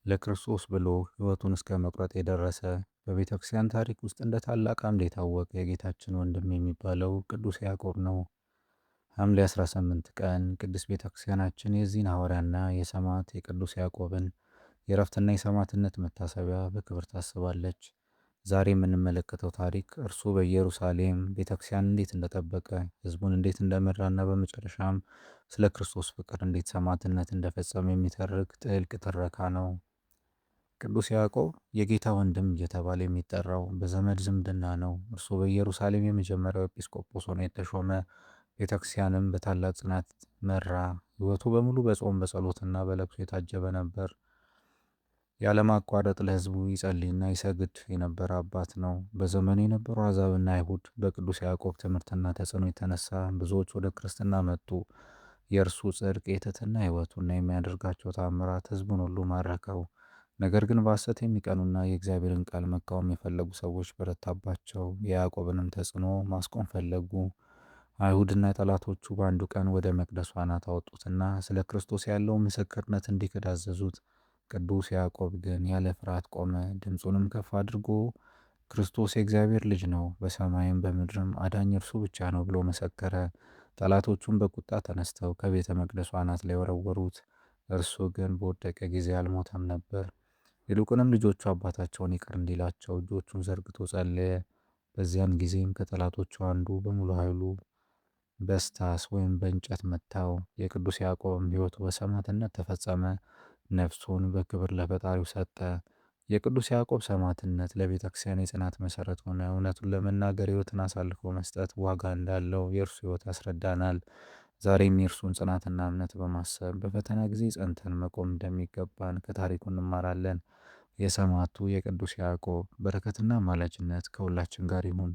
ለክርስቶስ ብሎ ሕይወቱን እስከ መቁረጥ የደረሰ በቤተ ክርስቲያን ታሪክ ውስጥ እንደ ታላቅ አምድ የታወቀ የጌታችን ወንድም የሚባለው ቅዱስ ያዕቆብ ነው። ሐምሌ 18 ቀን ቅድስት ቤተ ክርስቲያናችን የዚህን ሐዋርያና የሰማዕት የቅዱስ ያዕቆብን የእረፍትና የሰማዕትነት መታሰቢያ በክብር ታስባለች። ዛሬ የምንመለከተው ታሪክ እርሱ በኢየሩሳሌም ቤተ ክርስቲያን እንዴት እንደጠበቀ፣ ሕዝቡን እንዴት እንደመራና በመጨረሻም ስለ ክርስቶስ ፍቅር እንዴት ሰማዕትነት እንደፈጸመ የሚተርክ ጥልቅ ትረካ ነው። ቅዱስ ያዕቆብ የጌታ ወንድም እየተባለ የሚጠራው በዘመድ ዝምድና ነው። እርሱ በኢየሩሳሌም የመጀመሪያው ኤጲስቆጶስ ሆኖ የተሾመ፣ ቤተክርስቲያንም በታላቅ ጽናት መራ። ሕይወቱ በሙሉ በጾም በጸሎትና በለቅሶ የታጀበ ነበር። ያለማቋረጥ ለሕዝቡ ይጸልይና ይሰግድ የነበረ አባት ነው። በዘመኑ የነበሩ አሕዛብና አይሁድ በቅዱስ ያዕቆብ ትምህርትና ተጽዕኖ የተነሳ ብዙዎች ወደ ክርስትና መጡ። የእርሱ ጽድቅ፣ የትሕትና ሕይወቱና የሚያደርጋቸው ተአምራት ሕዝቡን ሁሉ ማረከው። ነገር ግን በሐሰት የሚቀኑና የእግዚአብሔርን ቃል መቃወም የፈለጉ ሰዎች በረታባቸው። የያዕቆብንም ተጽዕኖ ማስቆም ፈለጉ። አይሁድና ጠላቶቹ በአንዱ ቀን ወደ መቅደሱ አናት አወጡትና ስለ ክርስቶስ ያለው ምስክርነት እንዲክድ አዘዙት። ቅዱስ ያዕቆብ ግን ያለ ፍርሃት ቆመ። ድምፁንም ከፍ አድርጎ ክርስቶስ የእግዚአብሔር ልጅ ነው፣ በሰማይም በምድርም አዳኝ እርሱ ብቻ ነው ብሎ መሰከረ። ጠላቶቹም በቁጣ ተነስተው ከቤተ መቅደሱ አናት ላይ ወረወሩት። እርሱ ግን በወደቀ ጊዜ አልሞተም ነበር። ይልቁንም ልጆቹ አባታቸውን ይቅር እንዲላቸው እጆቹን ዘርግቶ ጸለየ። በዚያን ጊዜም ከጠላቶቹ አንዱ በሙሉ ኃይሉ በስታስ ወይም በእንጨት መታው። የቅዱስ ያዕቆብም ሕይወቱ በሰማዕትነት ተፈጸመ። ነፍሱን በክብር ለፈጣሪው ሰጠ። የቅዱስ ያዕቆብ ሰማዕትነት ለቤተ ክርስቲያን የጽናት መሠረት ሆነ። እውነቱን ለመናገር ሕይወትን አሳልፎ መስጠት ዋጋ እንዳለው የእርሱ ሕይወት ያስረዳናል። ዛሬም የእርሱን ጽናትና እምነት በማሰብ በፈተና ጊዜ ጸንተን መቆም እንደሚገባን ከታሪኩ እንማራለን። የሰማዕቱ የቅዱስ ያዕቆብ በረከትና አማላጅነት ከሁላችን ጋር ይሁን።